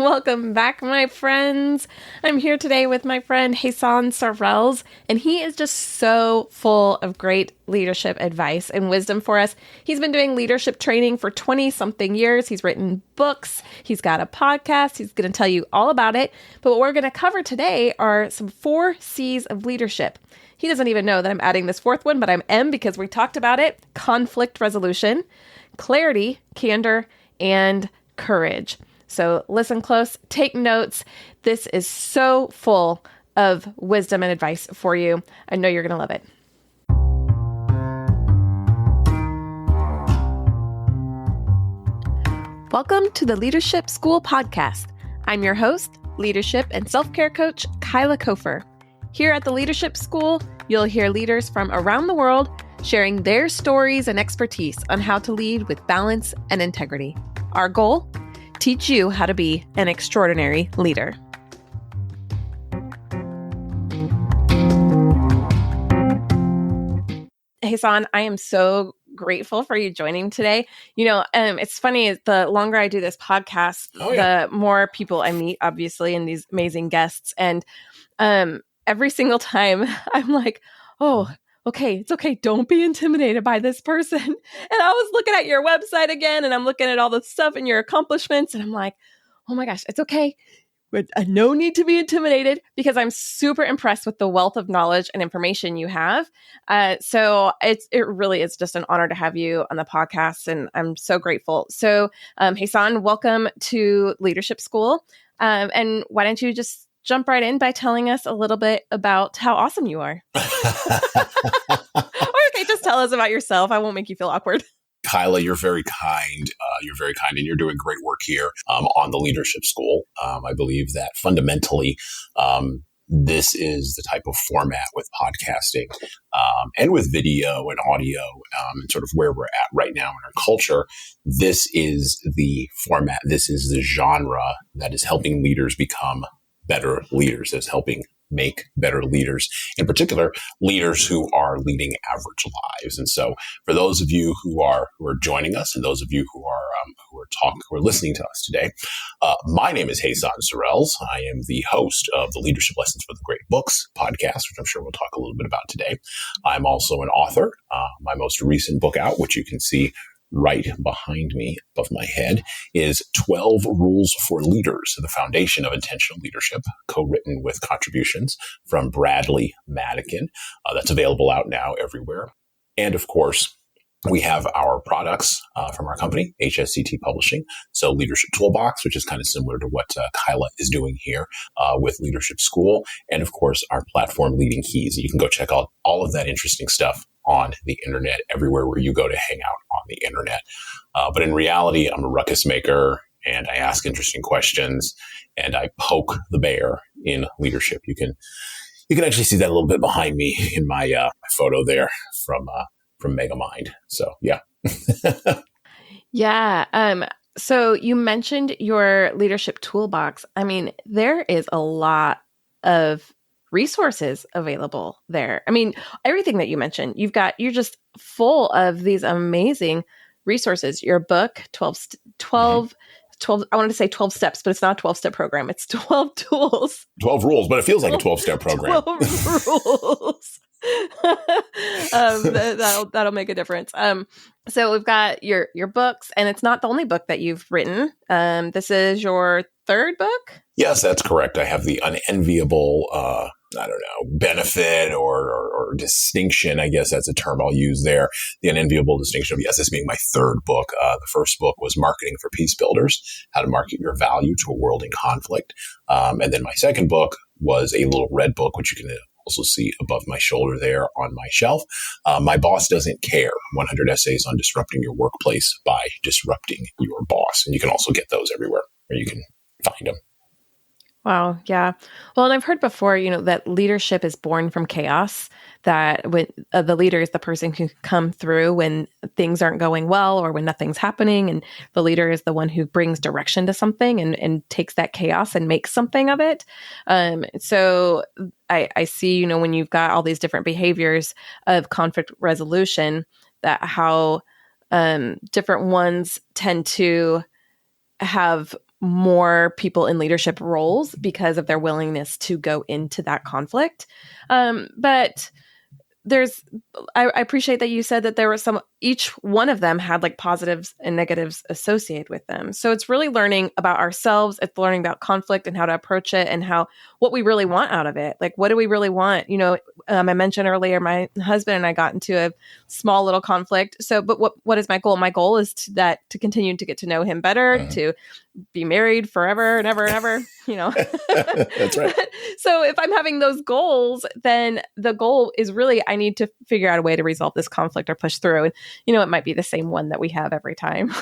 Welcome back, my friends. I'm here today with my friend Jesan Sorrells, and he is just so full of great leadership advice and wisdom for us. He's been doing leadership training for 20-something years. He's written books. He's got a podcast. He's going to tell you all about it. But what we're going to cover today are some 4 C's of leadership. He doesn't even know that I'm adding this 4th one, but I'm M because we talked about it. Conflict resolution, clarity, candor, and courage. So listen close, take notes. This is so full of wisdom and advice for you. I know you're going to love it. Welcome to the Leadership School podcast. I'm your host, leadership and self-care coach, Kyla Kofer. Here at the Leadership School, you'll hear leaders from around the world sharing their stories and expertise on how to lead with balance and integrity. Our goal? Teach you how to be an extraordinary leader. Jesan, I am so grateful for you joining today. It's funny, the longer I do this podcast, the more people I meet, obviously, and these amazing guests. And every single time I'm like, okay, it's okay. Don't be intimidated by this person. And I was looking at your website again, and I'm looking at all the stuff and your accomplishments, and I'm like, oh my gosh, it's okay. But no need to be intimidated because I'm super impressed with the wealth of knowledge and information you have. So it really is just an honor to have you on the podcast, and I'm so grateful. So, Jesan, welcome to Leadership School. And why don't you just jump right in by telling us a little bit about how awesome you are. Or okay, just tell us about yourself. I won't make you feel awkward. Kyla, you're very kind. And you're doing great work here on the Leadership School. I believe that fundamentally, this is the type of format with podcasting and with video and audio and sort of where we're at right now in our culture. This is the format. This is the genre that is helping leaders become better leaders, is helping make better leaders, in particular, leaders who are leading average lives. And so for those of you who are joining us and those of you who are listening to us today, my name is Jesan Sorrells. I am the host of the Leadership Lessons for the Great Books podcast, which I'm sure we'll talk a little bit about today. I'm also an author. My most recent book out, which you can see right behind me, above my head, is 12 Rules for Leaders, the Foundation of Intentional Leadership, co-written with contributions from Bradley Madigan. That's available out now everywhere. And of course, we have our products from our company, HSCT Publishing. So Leadership Toolbox, which is kind of similar to what Kyla is doing here with Leadership School. And of course, our platform, Leading Keys. You can go check out all of that interesting stuff on the internet, everywhere where you go to hang out on the internet. But in reality, I'm a ruckus maker, and I ask interesting questions, and I poke the bear in leadership. You can actually see that a little bit behind me in my photo there from Megamind. So yeah. Yeah. So you mentioned your leadership toolbox. I mean, there is a lot of resources available there. I mean, everything that you mentioned, you're just full of these amazing resources. Your book, 12, I wanted to say 12 steps, but it's not a 12-step program. It's 12 tools. 12 rules, but it feels like a 12-step program. 12 rules. That'll make a difference. So we've got your books, and it's not the only book that you've written. This is your 3rd book? Yes, that's correct. I have the unenviable, benefit or distinction. I guess that's a term I'll use there. The unenviable distinction of, yes, this being my 3rd book. The first book was Marketing for Peace Builders, How to Market Your Value to a World in Conflict. And then my 2nd book was a little red book, which you can also see above my shoulder there on my shelf. My Boss Doesn't Care, 100 Essays on Disrupting Your Workplace by Disrupting Your Boss. And you can also get those everywhere where you can find them. Wow. Yeah. Well, and I've heard before, that leadership is born from chaos, that when the leader is the person who can come through when things aren't going well or when nothing's happening. And the leader is the one who brings direction to something and takes that chaos and makes something of it. So I see, when you've got all these different behaviors of conflict resolution, that how different ones tend to have more people in leadership roles because of their willingness to go into that conflict. But I appreciate that you said that there was each one of them had like positives and negatives associated with them. So it's really learning about ourselves. It's learning about conflict and how to approach it and what we really want out of it. Like, what do we really want? I mentioned earlier, my husband and I got into a small little conflict. So, but what is my goal? My goal is to continue to get to know him better, to be married forever and ever and ever, That's right. So if I'm having those goals, then the goal is really, I need to figure out a way to resolve this conflict or push through. And, it might be the same one that we have every time.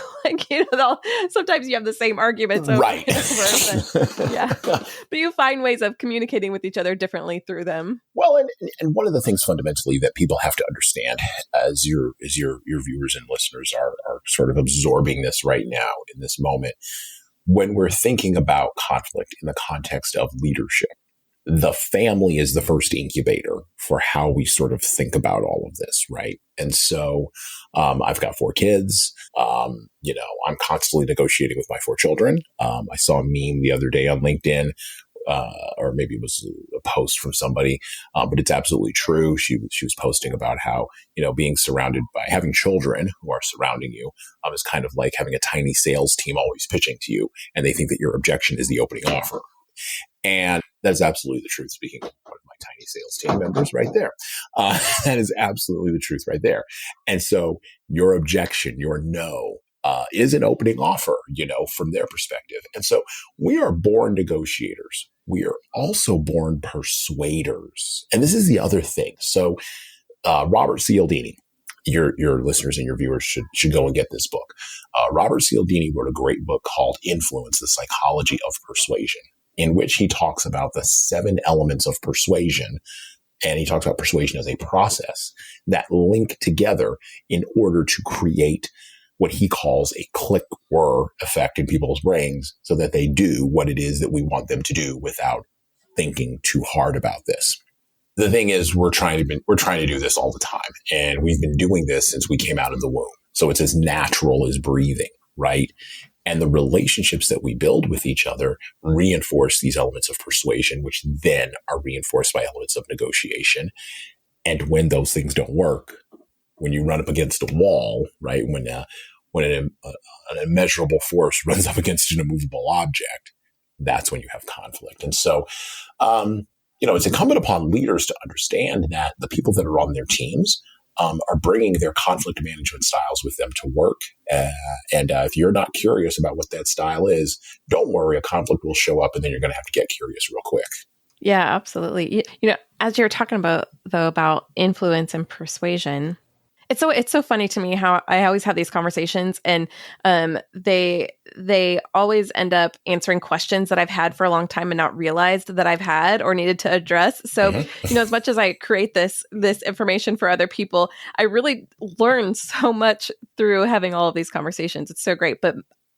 Sometimes you have the same arguments. Right. Yeah. But you find ways of communicating with each other differently through them. Well, and one of the things fundamentally that people have to understand as your viewers and listeners are sort of absorbing this right now in this moment, when we're thinking about conflict in the context of leadership, the family is the first incubator for how we sort of think about all of this, right? And so I've got 4 kids. I'm constantly negotiating with my 4 children. I saw a meme the other day on LinkedIn, or maybe it was a post from somebody, but it's absolutely true. She was posting about how, being surrounded by having children who are surrounding you is kind of like having a tiny sales team always pitching to you, and they think that your objection is the opening offer. And that's absolutely the truth. Speaking of one of my tiny sales team members right there, that is absolutely the truth right there. And so your objection, your no, is an opening offer, from their perspective. And so we are born negotiators. We are also born persuaders. And this is the other thing. So Robert Cialdini, your listeners and your viewers should go and get this book. Robert Cialdini wrote a great book called Influence, the Psychology of Persuasion, in which he talks about the 7 elements of persuasion. And he talks about persuasion as a process that link together in order to create what he calls a click-whir effect in people's brains so that they do what it is that we want them to do without thinking too hard about this. The thing is, we're trying to do this all the time. And we've been doing this since we came out of the womb. So it's as natural as breathing, right? And the relationships that we build with each other reinforce these elements of persuasion, which then are reinforced by elements of negotiation. And when those things don't work, when you run up against a wall, right? When an immeasurable force runs up against an immovable object, that's when you have conflict. And so, it's incumbent upon leaders to understand that the people that are on their teams are bringing their conflict management styles with them to work. And if you're not curious about what that style is, don't worry, a conflict will show up and then you're going to have to get curious real quick. Yeah, absolutely. As you're talking about influence and persuasion, it's so funny to me how I always have these conversations and they always end up answering questions that I've had for a long time and not realized that I've had or needed to address. So, as much as I create this information for other people, I really learn so much through having all of these conversations. It's so great. But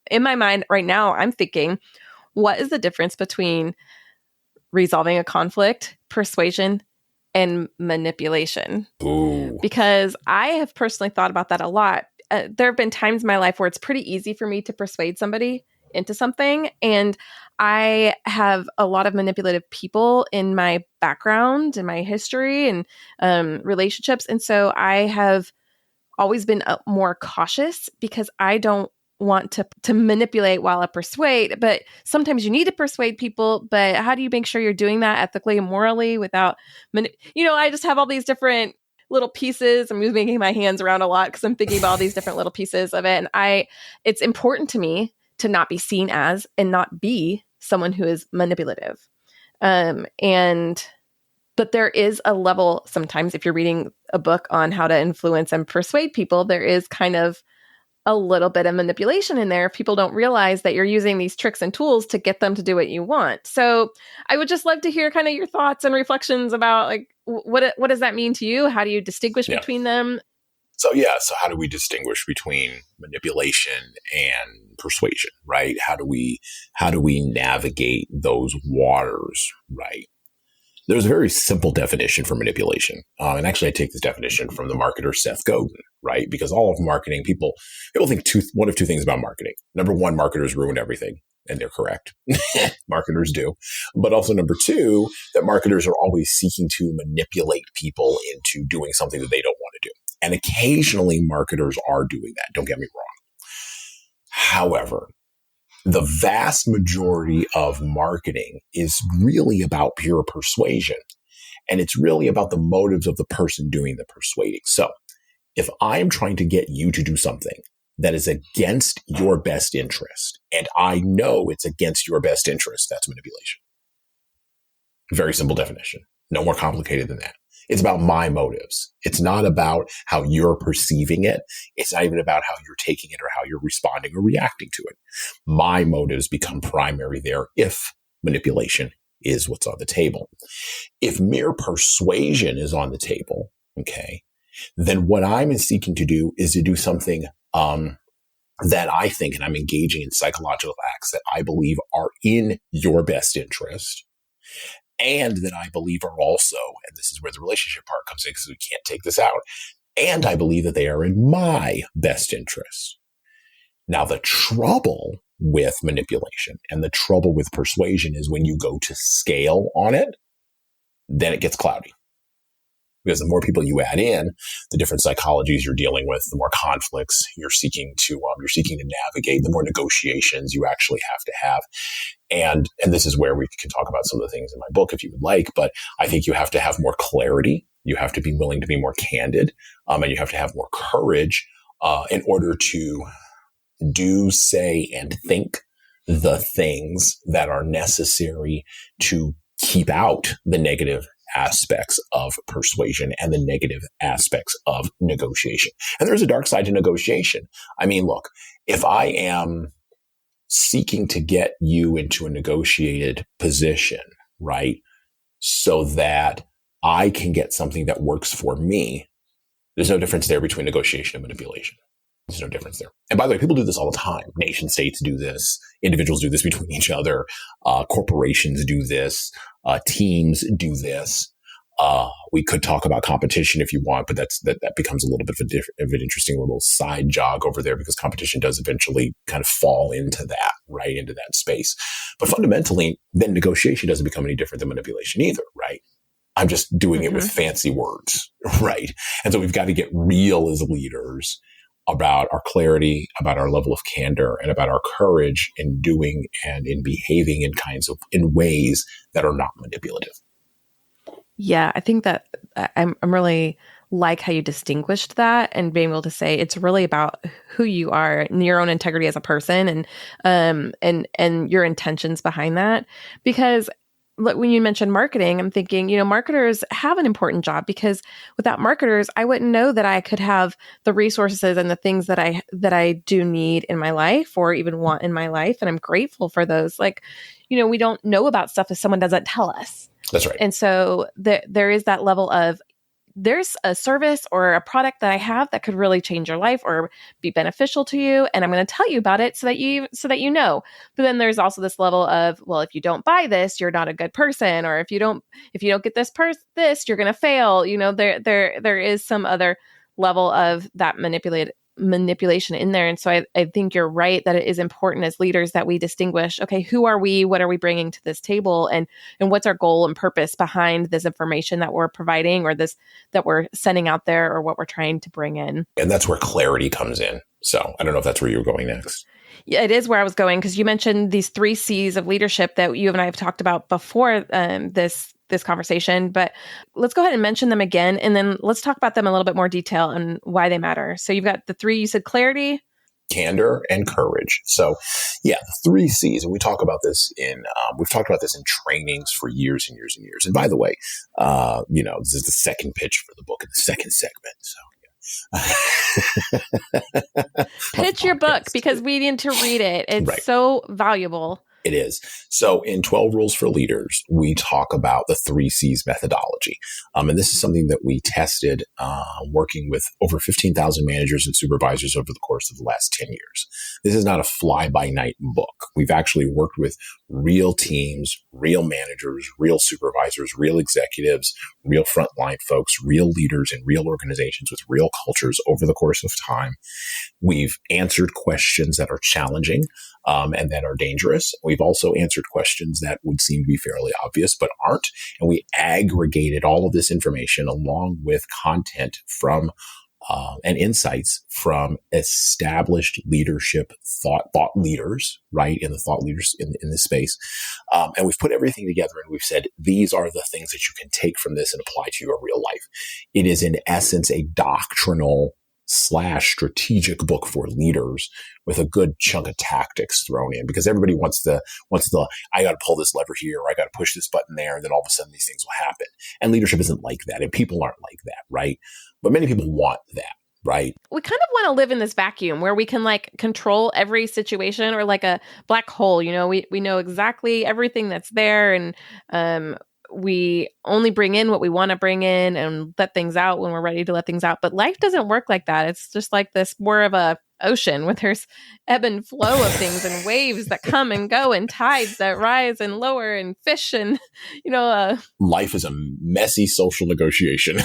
in my mind right now, I'm thinking, what is the difference between resolving a conflict, persuasion, and manipulation? Ooh. Because I have personally thought about that a lot. There have been times in my life where it's pretty easy for me to persuade somebody into something. And I have a lot of manipulative people in my background, in my history and relationships. And so I have always been more cautious because I don't want to manipulate while I persuade. But sometimes you need to persuade people. But how do you make sure you're doing that ethically and morally without, I just have all these different little pieces. I'm moving my hands around a lot because I'm thinking about all these different little pieces of it. And it's important to me to not be seen as and not be someone who is manipulative. But there is a level sometimes if you're reading a book on how to influence and persuade people, there is kind of a little bit of manipulation in there if people don't realize that you're using these tricks and tools to get them to do what you want. So I would just love to hear kind of your thoughts and reflections about like, what does that mean to you? How do you distinguish between them? So how do we distinguish between manipulation and persuasion, right? How do we navigate those waters, right? There's a very simple definition for manipulation. And actually, I take this definition from the marketer Seth Godin, right? Because all of marketing, people think one of two things about marketing. Number one, marketers ruin everything. and they're correct. Marketers do. But also number two, that marketers are always seeking to manipulate people into doing something that they don't want to do. And occasionally marketers are doing that. Don't get me wrong. However, the vast majority of marketing is really about pure persuasion. And it's really about the motives of the person doing the persuading. So if I'm trying to get you to do something that is against your best interest, and I know it's against your best interest, that's manipulation. Very simple definition. No more complicated than that. It's about my motives. It's not about how you're perceiving it. It's not even about how you're taking it or how you're responding or reacting to it. My motives become primary there if manipulation is what's on the table. If mere persuasion is on the table, okay, then what I'm seeking to do is to do something that I think, and I'm engaging in psychological acts that I believe are in your best interest, and that I believe are also, and this is where the relationship part comes in because we can't take this out, and I believe that they are in my best interest. Now, the trouble with manipulation and the trouble with persuasion is when you go to scale on it, then it gets cloudy. Because the more people you add in, the different psychologies you're dealing with, the more conflicts you're seeking to navigate, the more negotiations you actually have to have. And this is where we can talk about some of the things in my book if you would like, but I think you have to have more clarity. You have to be willing to be more candid, and you have to have more courage in order to do, say, and think the things that are necessary to keep out the negative aspects of persuasion and the negative aspects of negotiation. And there's a dark side to negotiation. I mean, look, if I am seeking to get you into a negotiated position, right, so that I can get something that works for me, there's no difference there between negotiation and manipulation. There's no difference there. And by the way, people do this all the time. Nation states do this. Individuals do this between each other. Corporations do this. Teams do this. We could talk about competition if you want, but that becomes a little bit of an interesting little side jog over there because competition does eventually kind of fall into that, right, into that space. But fundamentally, then negotiation doesn't become any different than manipulation either, right? I'm just doing it with fancy words, right? And so we've got to get real as leaders about our clarity, about our level of candor, and about our courage in doing and in behaving in ways that are not manipulative. Yeah, I think that I'm really like how you distinguished that and being able to say it's really about who you are and your own integrity as a person and your intentions behind that. Because look, when you mentioned marketing, I'm thinking, marketers have an important job because without marketers, I wouldn't know that I could have the resources and the things that I do need in my life or even want in my life. And I'm grateful for those. Like, we don't know about stuff if someone doesn't tell us. That's right. And so there is that level of there's a service or a product that I have that could really change your life or be beneficial to you. And I'm going to tell you about it so that you know. But then there's also this level of, well, if you don't buy this, you're not a good person. Or if you don't get this, you're going to fail. There is some other level of that manipulation in there. And so I think you're right that it is important as leaders that we distinguish, okay, who are we? What are we bringing to this table? And what's our goal and purpose behind this information that we're providing or this that we're sending out there or what we're trying to bring in. And that's where clarity comes in. So I don't know if that's where you're going next. Yeah, it is where I was going because you mentioned these 3 C's of leadership that you and I have talked about before this conversation, but let's go ahead and mention them again. And then let's talk about them in a little bit more detail and why they matter. So you've got the 3, you said clarity, candor, and courage. So yeah, the 3 C's. And we talk about this we've talked about this in trainings for years and years and years. And by the way, this is the second pitch for the book in the second segment. So pitch your book because we need to read it. It's so valuable. It is. So in 12 Rules for Leaders, we talk about the 3 C's methodology. And this is something that we tested working with over 15,000 managers and supervisors over the course of the last 10 years. This is not a fly-by-night book. We've actually worked with real teams, real managers, real supervisors, real executives, real frontline folks, real leaders in real organizations with real cultures over the course of time. We've answered questions that are challenging and that are dangerous. We've also answered questions that would seem to be fairly obvious, but aren't. And we aggregated all of this information along with content from and insights from established leadership thought leaders, right? In the thought leaders in this space. And we've put everything together and we've said, these are the things that you can take from this and apply to your real life. It is in essence a doctrinal / strategic book for leaders with a good chunk of tactics thrown in, because everybody wants the, I got to pull this lever here, or I got to push this button there, and then all of a sudden these things will happen. And leadership isn't like that, and people aren't like that, right? But many people want that, right? We kind of want to live in this vacuum where we can like control every situation, or like a black hole. You know, we know exactly everything that's there, and we only bring in what we want to bring in and let things out when we're ready to let things out. But life doesn't work like that. It's just like this more of a ocean where there's ebb and flow of things and waves that come and go and tides that rise and lower and fish and, life is a messy social negotiation.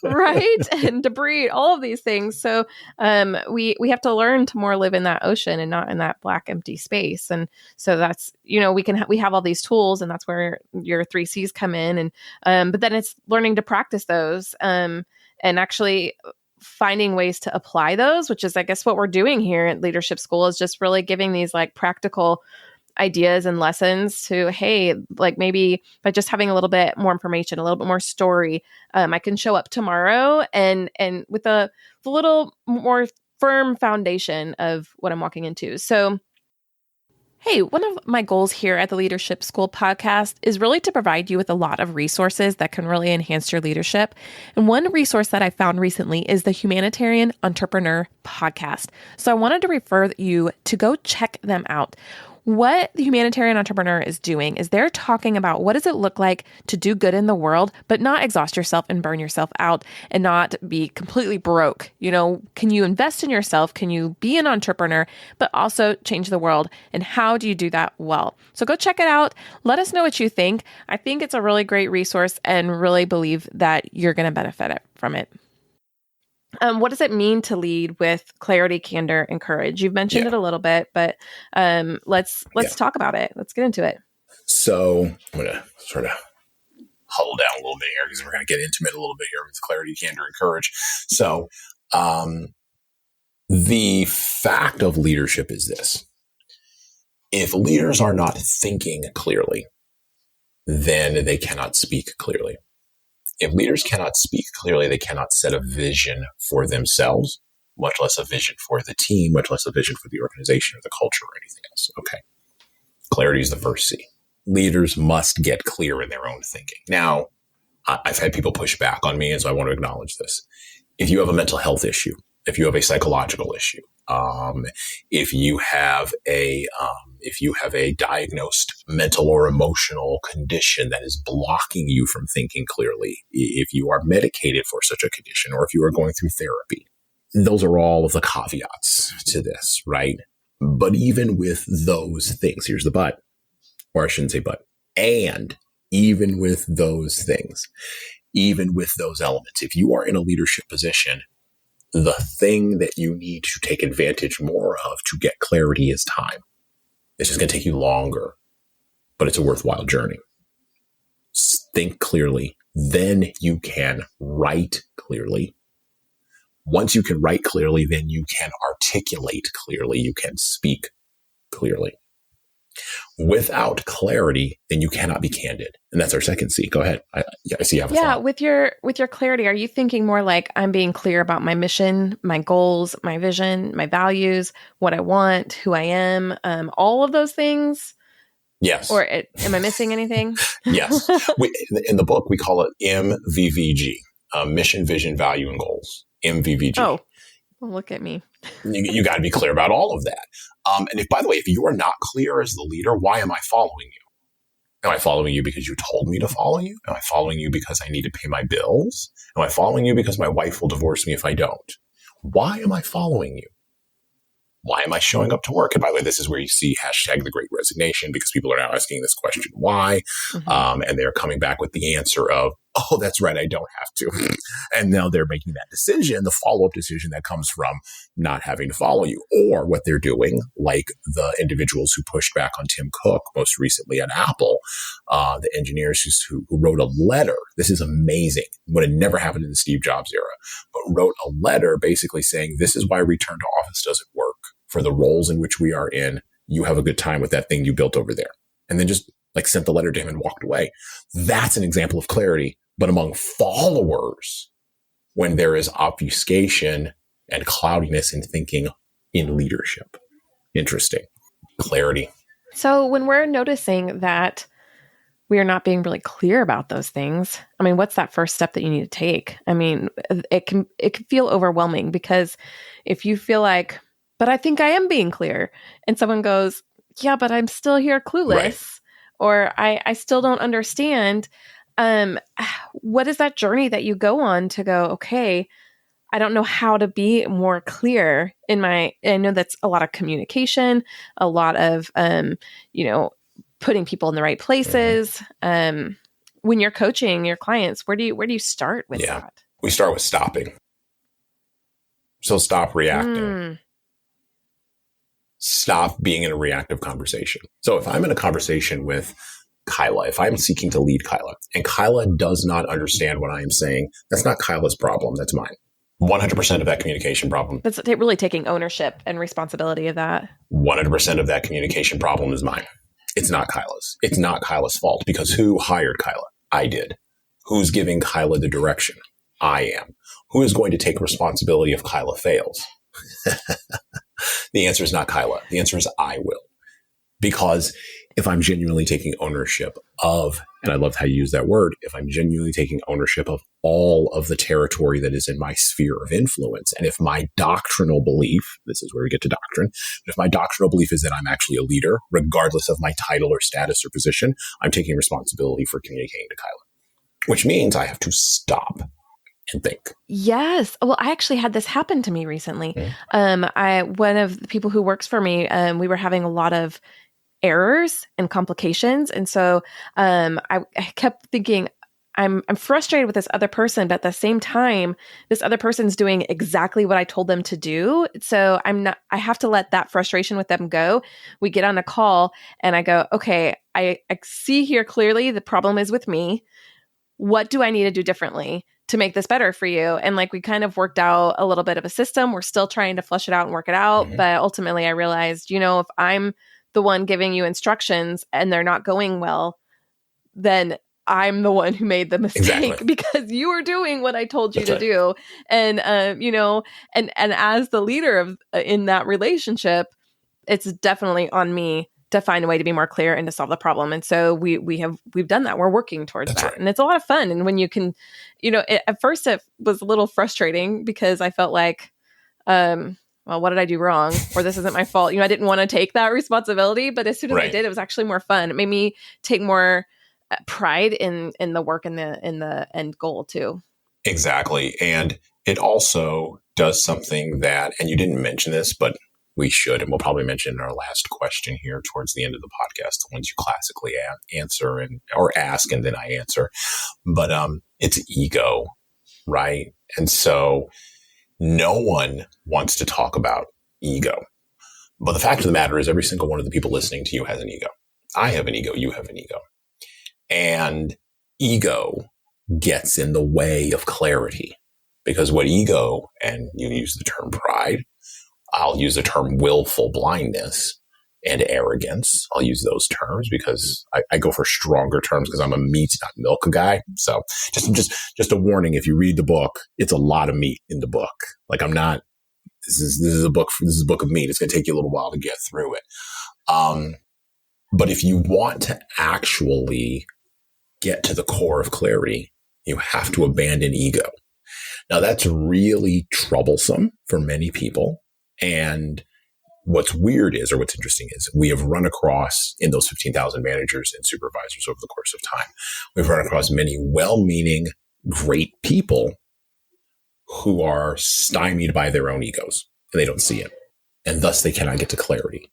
Right. And debris, all of these things. So we have to learn to more live in that ocean and not in that black, empty space. And so that's, we have all these tools, and that's where your 3 C's come in. And but then it's learning to practice those and actually finding ways to apply those, which is, I guess, what we're doing here at Leadership School, is just really giving these like practical ideas and lessons to, hey, like maybe by just having a little bit more information, a little bit more story, I can show up tomorrow and with a little more firm foundation of what I'm walking into. So hey, one of my goals here at the Leadership School podcast is really to provide you with a lot of resources that can really enhance your leadership. And one resource that I found recently is the Humanitarian Entrepreneur podcast. So I wanted to refer you to go check them out. What the Humanitarian Entrepreneur is doing is they're talking about what does it look like to do good in the world, but not exhaust yourself and burn yourself out and not be completely broke. Can you invest in yourself? Can you be an entrepreneur, but also change the world? And how do you do that well? So go check it out. Let us know what you think. I think it's a really great resource and really believe that you're going to benefit from it. What does it mean to lead with clarity, candor, and courage? You've mentioned it a little bit, but let's talk about it. Let's get into it. So I'm going to sort of huddle down a little bit here because we're going to get intimate a little bit here with clarity, candor, and courage. So the fact of leadership is this. If leaders are not thinking clearly, then they cannot speak clearly. If leaders cannot speak clearly, they cannot set a vision for themselves, much less a vision for the team, much less a vision for the organization or the culture or anything else. Okay. Clarity is the first C. Leaders must get clear in their own thinking. Now, I've had people push back on me, and so I want to acknowledge this. If you have a mental health issue, if you have a psychological issue, if you have a diagnosed mental or emotional condition that is blocking you from thinking clearly, if you are medicated for such a condition, or if you are going through therapy, those are all of the caveats to this, right? But even with those things, here's the but, or I shouldn't say but, and even with those things, even with those elements, if you are in a leadership position, the thing that you need to take advantage more of to get clarity is time. It's just going to take you longer, but it's a worthwhile journey. Think clearly, then you can write clearly. Once you can write clearly, then you can articulate clearly. You can speak clearly. Without clarity, then you cannot be candid. And that's our second C. Go ahead. I see you have a thought. With your clarity, are you thinking more like I'm being clear about my mission, my goals, my vision, my values, what I want, who I am, all of those things? Yes. Or am I missing anything? Yes. In the book, we call it MVVG, mission, vision, value, and goals. MVVG. Oh, well, look at me. You got to be clear about all of that. And if, by the way, if you are not clear as the leader, why am I following you? Am I following you because you told me to follow you? Am I following you because I need to pay my bills? Am I following you because my wife will divorce me if I don't? Why am I following you? Why am I showing up to work? And by the way, this is where you see hashtag the great resignation, because people are now asking this question, why? Mm-hmm. And they're coming back with the answer of, oh, that's right, I don't have to. And now they're making that decision, the follow-up decision that comes from not having to follow you, or what they're doing, like the individuals who pushed back on Tim Cook most recently at Apple, the engineers who wrote a letter. This is amazing. Would have never happened in the Steve Jobs era, but wrote a letter basically saying, this is why return to office doesn't work for the roles in which we are in. You have a good time with that thing you built over there. And then just like sent the letter to him and walked away. That's an example of clarity. But among followers, when there is obfuscation and cloudiness in thinking in leadership. Interesting. Clarity. So when we're noticing that we are not being really clear about those things, I mean, what's that first step that you need to take? I mean, it can feel overwhelming, because if you feel like, but I think I am being clear, and someone goes, yeah, but I'm still here clueless, right, or I still don't understand. What is that journey that you go on to go, okay, I don't know how to be more clear I know that's a lot of communication, a lot of, putting people in the right places. When you're coaching your clients, where do you start with that? We start with stopping. So stop reacting. Stop being in a reactive conversation. So if I'm in a conversation with Kyla, if I'm seeking to lead Kyla, and Kyla does not understand what I am saying, that's not Kyla's problem. That's mine. 100% of that communication problem. That's really taking ownership and responsibility of that. 100% of that communication problem is mine. It's not Kyla's. It's not Kyla's fault, because who hired Kyla? I did. Who's giving Kyla the direction? I am. Who is going to take responsibility if Kyla fails? The answer is not Kyla. The answer is I will. Because if I'm genuinely taking ownership of, and I love how you use that word, if I'm genuinely taking ownership of all of the territory that is in my sphere of influence, and if my doctrinal belief, this is where we get to doctrine, if my doctrinal belief is that I'm actually a leader, regardless of my title or status or position, I'm taking responsibility for communicating to Kyla, which means I have to stop and think. Yes. Well, I actually had this happen to me recently. One of the people who works for me, we were having a lot of errors and complications. And so I kept thinking, I'm frustrated with this other person, but at the same time, this other person's doing exactly what I told them to do. So I have to let that frustration with them go. We get on a call and I go, okay, I see here clearly the problem is with me. What do I need to do differently to make this better for you? And like, we kind of worked out a little bit of a system. We're still trying to flush it out and work it out. Mm-hmm. But ultimately I realized, if I'm the one giving you instructions and they're not going well, then I'm the one who made the mistake because you were doing what I told you to do. And, and as the leader of in that relationship, it's definitely on me to find a way to be more clear and to solve the problem. And so we've done that. We're working towards that. Right. And it's a lot of fun. And when you can, at first it was a little frustrating because I felt like, well, what did I do wrong? Or this isn't my fault. I didn't want to take that responsibility, but as soon as I did, it was actually more fun. It made me take more pride in the work and in the end goal too. Exactly. And it also does something that, and you didn't mention this, but we should, and we'll probably mention in our last question here towards the end of the podcast, the ones you classically answer or ask, and then I answer. But it's ego, right? And so no one wants to talk about ego. But the fact of the matter is every single one of the people listening to you has an ego. I have an ego. You have an ego. And ego gets in the way of clarity, because what ego, and you use the term pride, I'll use the term willful blindness and arrogance. I'll use those terms because I go for stronger terms because I'm a meat, not milk guy. So just a warning. If you read the book, it's a lot of meat in the book. Like I'm not, this is a book of meat. It's going to take you a little while to get through it. But if you want to actually get to the core of clarity, you have to abandon ego. Now that's really troublesome for many people. And what's weird is, or what's interesting is, we have run across in those 15,000 managers and supervisors over the course of time, we've run across many well-meaning, great people who are stymied by their own egos and they don't see it. And thus they cannot get to clarity.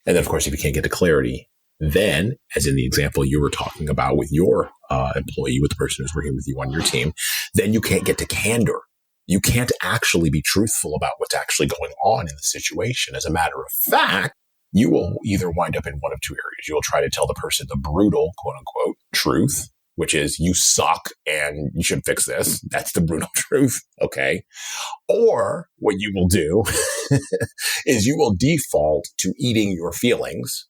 And then of course, if you can't get to clarity, Then, as in the example you were talking about with your employee, with the person who's working with you on your team, then you can't get to candor. You can't actually be truthful about what's actually going on in the situation. As a matter of fact, you will either wind up in one of two areas. You will try to tell the person the brutal, quote unquote, truth, which is you suck and you should fix this. That's the brutal truth. Okay. Or what you will do is you will default to eating your feelings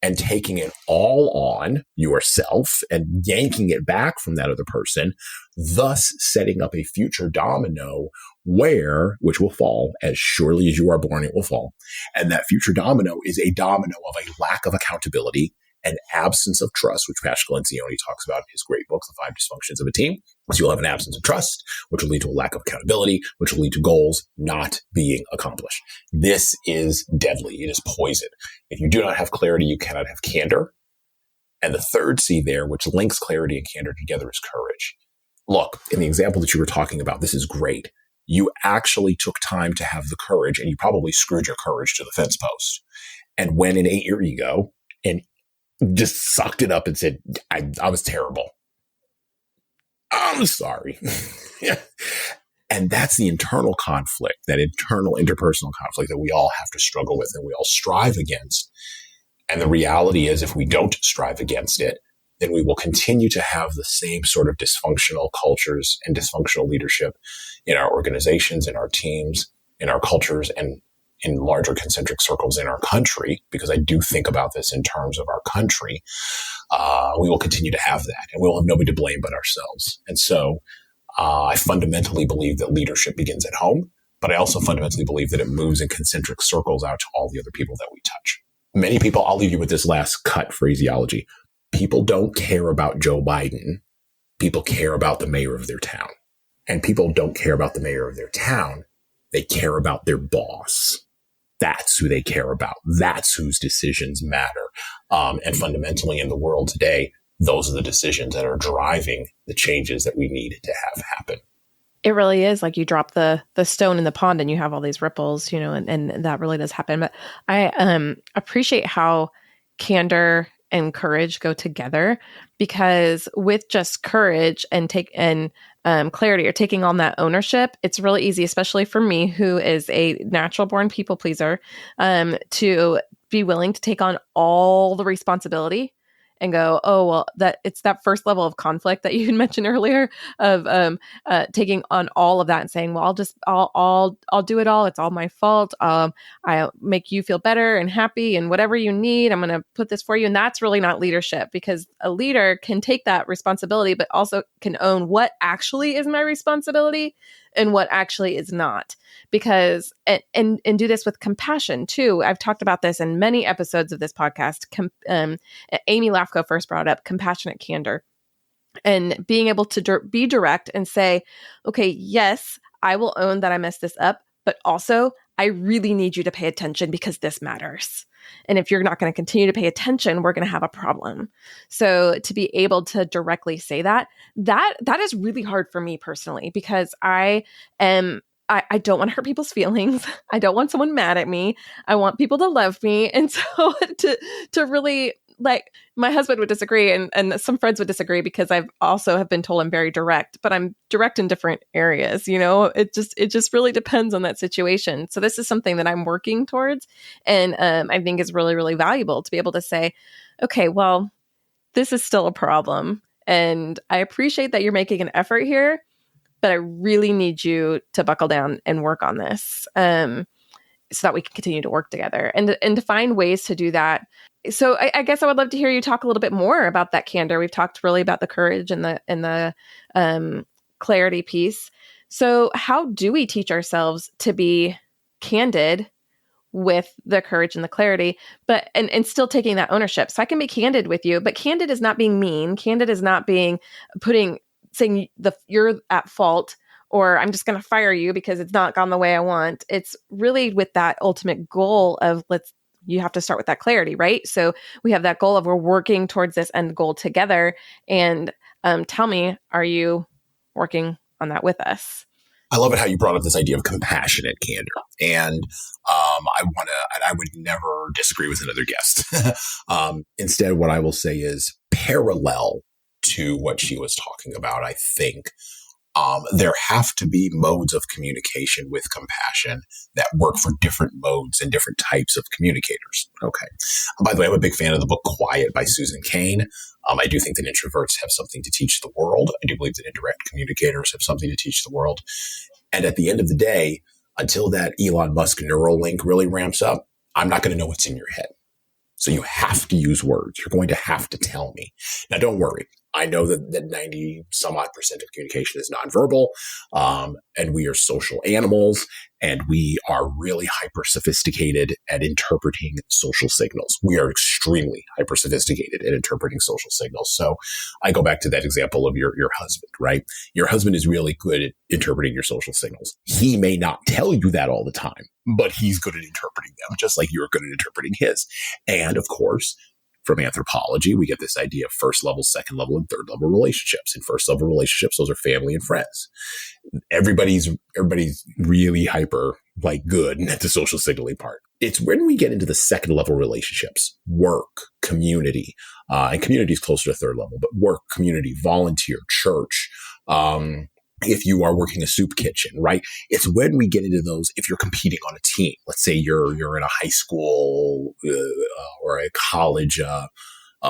and taking it all on yourself and yanking it back from that other person, thus setting up a future domino which will fall as surely as you are born, it will fall. And that future domino is a domino of a lack of accountability, an absence of trust, which Pascal Lencioni talks about in his great book, The 5 Dysfunctions of a Team. So you'll have an absence of trust, which will lead to a lack of accountability, which will lead to goals not being accomplished. This is deadly. It is poison. If you do not have clarity, you cannot have candor. And the third C there, which links clarity and candor together, is courage. Look, in the example that you were talking about, this is great. You actually took time to have the courage, and you probably screwed your courage to the fence post and went and ate your ego and just sucked it up and said, I was terrible. I'm sorry. And that's the internal conflict, that internal interpersonal conflict that we all have to struggle with and we all strive against. And the reality is, if we don't strive against it, then we will continue to have the same sort of dysfunctional cultures and dysfunctional leadership in our organizations, in our teams, in our cultures, and in larger concentric circles in our country, because I do think about this in terms of our country. We will continue to have that, and we'll have nobody to blame but ourselves. And so I fundamentally believe that leadership begins at home, but I also fundamentally believe that it moves in concentric circles out to all the other people that we touch. Many people, I'll leave you with this last cut phraseology. People don't care about Joe Biden. People care about the mayor of their town. And people don't care about the mayor of their town. They care about their boss. That's who they care about. That's whose decisions matter. And fundamentally in the world today, those are the decisions that are driving the changes that we need to have happen. It really is like you drop the stone in the pond and you have all these ripples, and that really does happen. But I appreciate how candor and courage go together, because with just courage and clarity or taking on that ownership, it's really easy, especially for me, who is a natural born people pleaser, to be willing to take on all the responsibility and go, oh, well, that it's that first level of conflict that you had mentioned earlier of taking on all of that and saying, well, I'll do it all. It's all my fault. I'll make you feel better and happy and whatever you need, I'm going to put this for you. And that's really not leadership, because a leader can take that responsibility, but also can own what actually is my responsibility and what actually is not. Because, and do this with compassion too. I've talked about this in many episodes of this podcast. Amy Lafko first brought up compassionate candor, and being able to be direct and say, okay, yes, I will own that I messed this up, but also I really need you to pay attention because this matters. And if you're not going to continue to pay attention, we're going to have a problem. So to be able to directly say that is really hard for me personally, because I don't want to hurt people's feelings. I don't want someone mad at me. I want people to love me. And so to really, like, my husband would disagree and some friends would disagree, because I've also have been told I'm very direct, but I'm direct in different areas. It just really depends on that situation. So this is something that I'm working towards. And I think is really, really valuable to be able to say, okay, well, this is still a problem. And I appreciate that you're making an effort here, but I really need you to buckle down and work on this, so that we can continue to work together and to find ways to do that. So I guess I would love to hear you talk a little bit more about that candor. We've talked really about the courage and the clarity piece. So how do we teach ourselves to be candid with the courage and the clarity, but and still taking that ownership? So I can be candid with you, but candid is not being mean. Candid is not saying you're at fault, or I'm just going to fire you because it's not gone the way I want. It's really with that ultimate goal of you have to start with that clarity, right? So we have that goal of we're working towards this end goal together. And tell me, are you working on that with us? I love it how you brought up this idea of compassionate candor. And I would never disagree with another guest. Instead, what I will say is parallel to what she was talking about, I think. There have to be modes of communication with compassion that work for different modes and different types of communicators. Okay. By the way, I'm a big fan of the book Quiet by Susan Cain. I do think that introverts have something to teach the world. I do believe that indirect communicators have something to teach the world. And at the end of the day, until that Elon Musk neural link really ramps up, I'm not going to know what's in your head. So you have to use words. You're going to have to tell me. Now, don't worry. I know that 90 some odd percent of communication is nonverbal, and we are social animals, and we are really hyper sophisticated at interpreting social signals. We are extremely hyper sophisticated at interpreting social signals. So I go back to that example of your husband, right? Your husband is really good at interpreting your social signals. He may not tell you that all the time, but he's good at interpreting them, just like you're good at interpreting his. And of course, from anthropology, we get this idea of first level, second level, and third level relationships. In first level relationships, those are family and friends. Everybody's really hyper, good at the social signaling part. It's when we get into the second level relationships, work, community, and community is closer to third level, but work, community, volunteer, church, if you are working a soup kitchen, right? It's when we get into those, if you're competing on a team, let's say you're in a high school or a college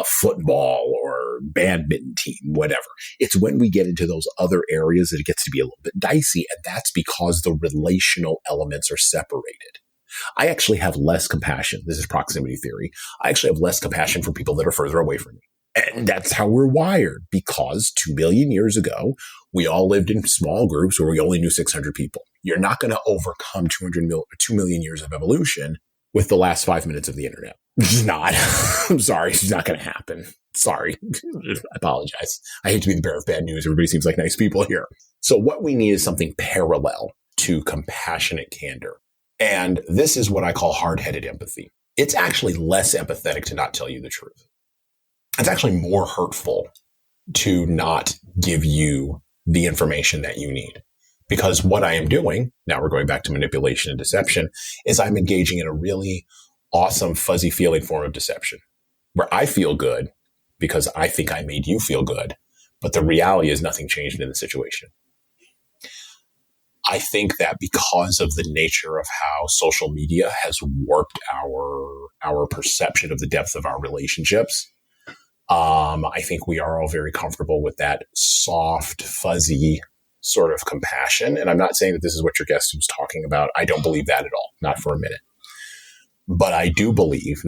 football or badminton team, whatever. It's when we get into those other areas that it gets to be a little bit dicey. And that's because the relational elements are separated. I actually have less compassion. This is proximity theory. I actually have less compassion for people that are further away from me. And that's how we're wired, because 2 billion years ago, we all lived in small groups where we only knew 600 people. You're not going to overcome 2 million years of evolution with the last 5 minutes of the internet. It's not. I'm sorry. It's not going to happen. Sorry. I apologize. I hate to be the bearer of bad news. Everybody seems like nice people here. So what we need is something parallel to compassionate candor. And this is what I call hard-headed empathy. It's actually less empathetic to not tell you the truth. It's actually more hurtful to not give you the information that you need. Because what I am doing, now we're going back to manipulation and deception, is I'm engaging in a really awesome, fuzzy feeling form of deception, where I feel good because I think I made you feel good, but the reality is nothing changed in the situation. I think that because of the nature of how social media has warped our perception of the depth of our relationships, I think we are all very comfortable with that soft, fuzzy sort of compassion. And I'm not saying that this is what your guest was talking about. I don't believe that at all, not for a minute. But I do believe,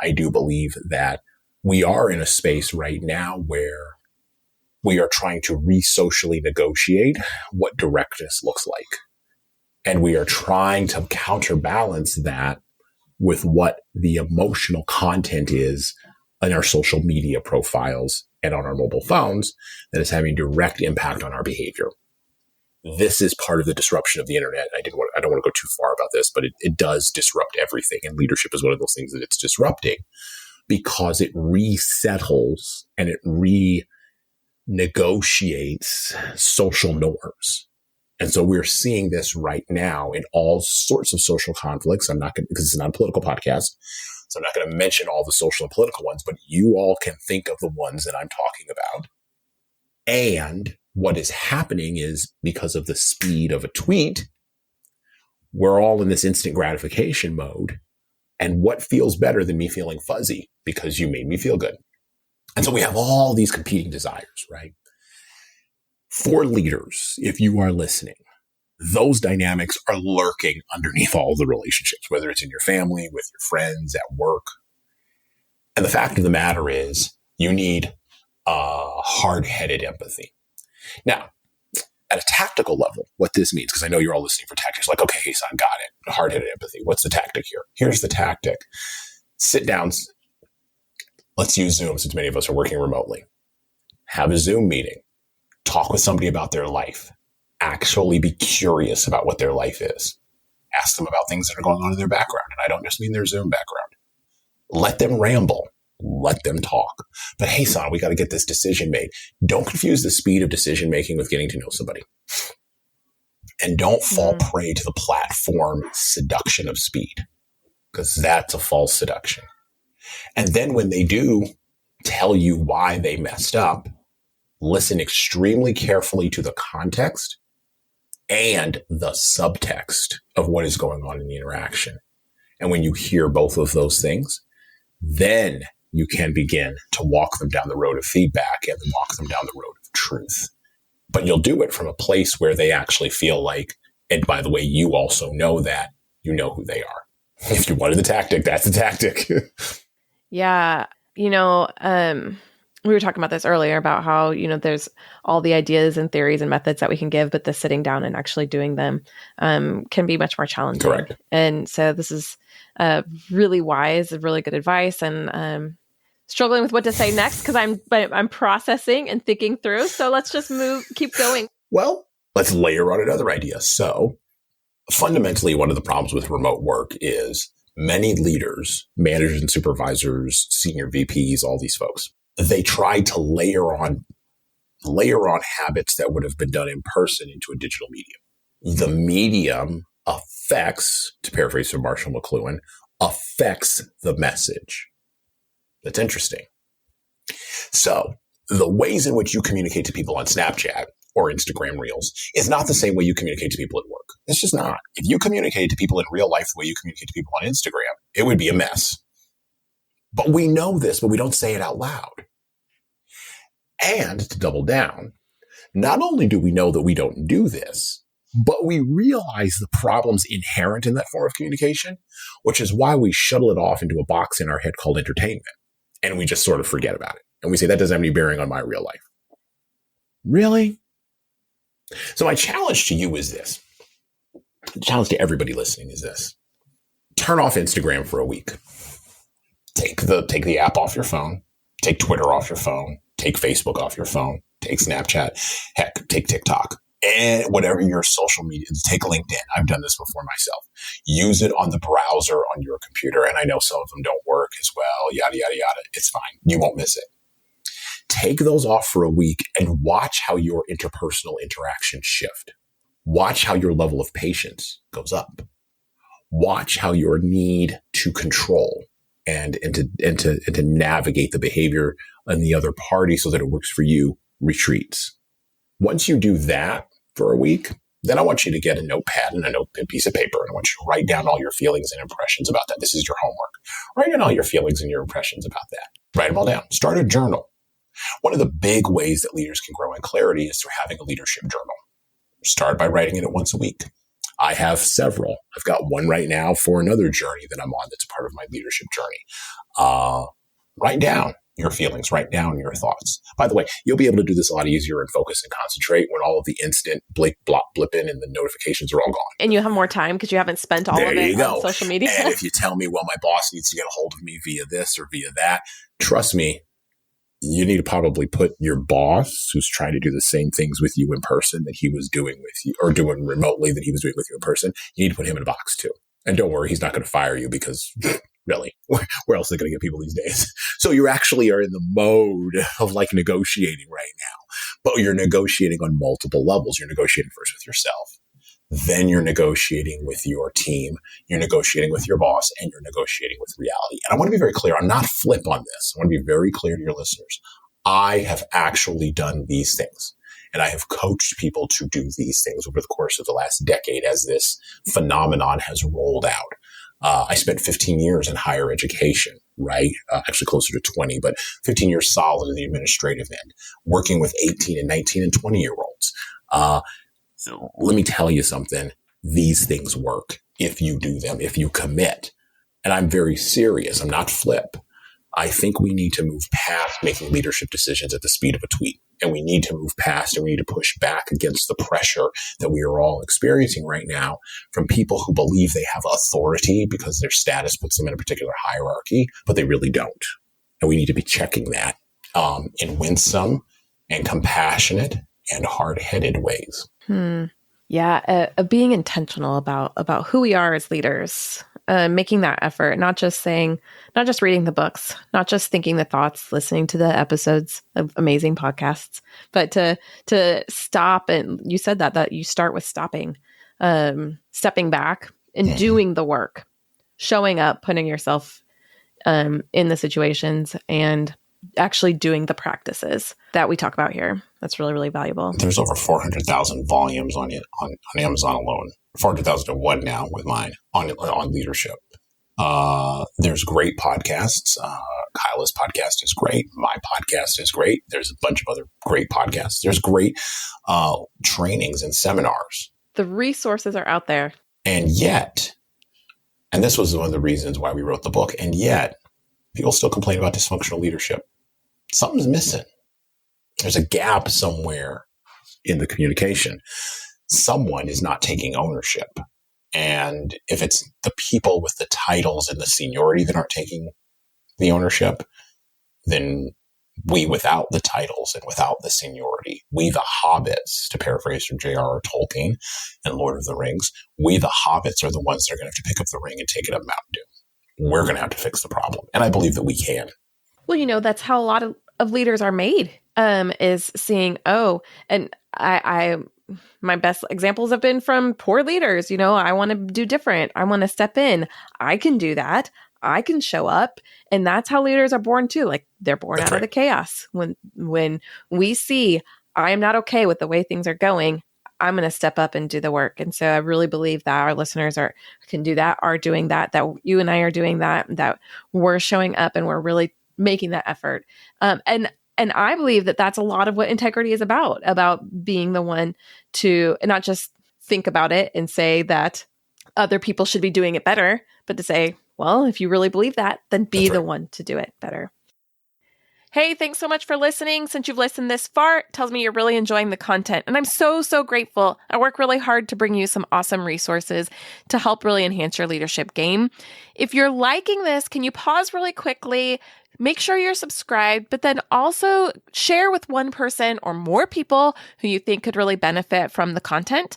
I do believe that we are in a space right now where we are trying to re-socially negotiate what directness looks like. And we are trying to counterbalance that with what the emotional content is in our social media profiles and on our mobile phones that is having direct impact on our behavior. This is part of the disruption of the internet. I don't want to go too far about this, but it does disrupt everything. And leadership is one of those things that it's disrupting because it resettles and it renegotiates social norms. And so we're seeing this right now in all sorts of social conflicts. I'm not going to, because it's not a political podcast, so I'm not going to mention all the social and political ones, but you all can think of the ones that I'm talking about. And what is happening is because of the speed of a tweet, we're all in this instant gratification mode. And what feels better than me feeling fuzzy because you made me feel good? And so we have all these competing desires, right? For leaders, if you are listening, those dynamics are lurking underneath all of the relationships, whether it's in your family, with your friends, at work. And the fact of the matter is you need hard-headed empathy. Now, at a tactical level, what this means, because I know you're all listening for tactics, like, okay, Jesan, got it. Hard-headed empathy. What's the tactic here? Here's the tactic. Sit down. Let's use Zoom since many of us are working remotely. Have a Zoom meeting. Talk with somebody about their life. Actually be curious about what their life is. Ask them about things that are going on in their background. And I don't just mean their Zoom background. Let them ramble. Let them talk. But hey, son, we got to get this decision made. Don't confuse the speed of decision making with getting to know somebody. And don't fall prey to the platform seduction of speed, because that's a false seduction. And then when they do tell you why they messed up, listen extremely carefully to the context and the subtext of what is going on in the interaction. And when you hear both of those things, then you can begin to walk them down the road of feedback and walk them down the road of truth. But you'll do it from a place where they actually feel like, and by the way, you also know that you know who they are. If you wanted the tactic, that's the tactic. Yeah. We were talking about this earlier about how, there's all the ideas and theories and methods that we can give, but the sitting down and actually doing them can be much more challenging. Correct. And so this is really wise, really good advice. And struggling with what to say next because I'm processing and thinking through. So let's just keep going. Well, let's layer on another idea. So fundamentally, one of the problems with remote work is many leaders, managers and supervisors, senior VPs, all these folks, they try to layer on habits that would have been done in person into a digital medium. The medium affects, to paraphrase from Marshall McLuhan, affects the message. That's interesting. So the ways in which you communicate to people on Snapchat or Instagram Reels is not the same way you communicate to people at work. It's just not. If you communicate to people in real life the way you communicate to people on Instagram, it would be a mess. But we know this, but we don't say it out loud. And to double down, not only do we know that we don't do this, but we realize the problems inherent in that form of communication, which is why we shuttle it off into a box in our head called entertainment. And we just sort of forget about it. And we say, that doesn't have any bearing on my real life. Really? So my challenge to you is this. The challenge to everybody listening is this. Turn off Instagram for a week. Take the app off your phone. Take Twitter off your phone. Take Facebook off your phone. Take Snapchat. Heck, take TikTok. And whatever your social media, take LinkedIn. I've done this before myself. Use it on the browser on your computer. And I know some of them don't work as well, yada, yada, yada. It's fine. You won't miss it. Take those off for a week and watch how your interpersonal interactions shift. Watch how your level of patience goes up. Watch how your need to control and to navigate the behavior on the other party so that it works for you retreats. Once you do that for a week, then I want you to get a notepad and a piece of paper, and I want you to write down all your feelings and impressions about that. This is your homework. Write down all your feelings and your impressions about that. Write them all down. Start a journal. One of the big ways that leaders can grow in clarity is through having a leadership journal. Start by writing it once a week. I have several. I've got one right now for another journey that I'm on that's part of my leadership journey. Write down your feelings, write down your thoughts. By the way, you'll be able to do this a lot easier and focus and concentrate when all of the instant blipping and the notifications are all gone. And you have more time because you haven't spent all of it on social media. And if you tell me, well, my boss needs to get a hold of me via this or via that, trust me, you need to probably put your boss, who's trying to do the same things with you in person that he was doing with you, or doing remotely that he was doing with you in person, you need to put him in a box too. And don't worry, he's not going to fire you because really, where else are they going to get people these days? So you actually are in the mode of like negotiating right now, but you're negotiating on multiple levels. You're negotiating first with yourself. Then you're negotiating with your team, you're negotiating with your boss, and you're negotiating with reality. And I want to be very clear. I'm not flip on this. I want to be very clear to your listeners. I have actually done these things, and I have coached people to do these things over the course of the last decade as this phenomenon has rolled out. I spent 15 years in higher education, right? Actually closer to 20, but 15 years solid in the administrative end, working with 18 and 19 and 20-year-olds. So let me tell you something. These things work if you do them, if you commit. And I'm very serious. I'm not flip. I think we need to move past making leadership decisions at the speed of a tweet. And we need to move past and we need to push back against the pressure that we are all experiencing right now from people who believe they have authority because their status puts them in a particular hierarchy, but they really don't. And we need to be checking that in winsome and compassionate and hard-headed ways. Yeah, being intentional about who we are as leaders, making that effort, not just reading the books, not just thinking the thoughts, listening to the episodes of amazing podcasts, but to stop. And you said that you start with stopping stepping back and doing the work, showing up, putting yourself in the situations, and actually doing the practices that we talk about here. That's really, really valuable. There's over 400,000 volumes on Amazon alone. 400,000 to one now with mine on leadership. There's great podcasts. Kyla's podcast is great. My podcast is great. There's a bunch of other great podcasts. There's great trainings and seminars. The resources are out there. And yet, and this was one of the reasons why we wrote the book, and yet people still complain about dysfunctional leadership. Something's missing. There's a gap somewhere in the communication. Someone is not taking ownership. And if it's the people with the titles and the seniority that aren't taking the ownership, then we without the titles and without the seniority, we the hobbits, to paraphrase from J.R.R. Tolkien and Lord of the Rings, we the hobbits are the ones that are going to have to pick up the ring and take it up Mountain Dew. We're going to have to fix the problem. And I believe that we can. Well, that's how a lot of leaders are made, is seeing, and I my best examples have been from poor leaders. I want to do different. I want to step in. I can do that. I can show up. And that's how leaders are born too. Like they're born out of the chaos. When we see, I am not okay with the way things are going, I'm going to step up and do the work. And so I really believe that our listeners can do that, are doing that you and I are doing that we're showing up and we're really making that effort. And I believe that that's a lot of what integrity is about being the one to not just think about it and say that other people should be doing it better, but to say, well, if you really believe that, then be the one to do it better. Hey, thanks so much for listening. Since you've listened this far, it tells me you're really enjoying the content. And I'm so, so grateful. I work really hard to bring you some awesome resources to help really enhance your leadership game. If you're liking this, can you pause really quickly? Make sure you're subscribed, but then also share with one person or more people who you think could really benefit from the content.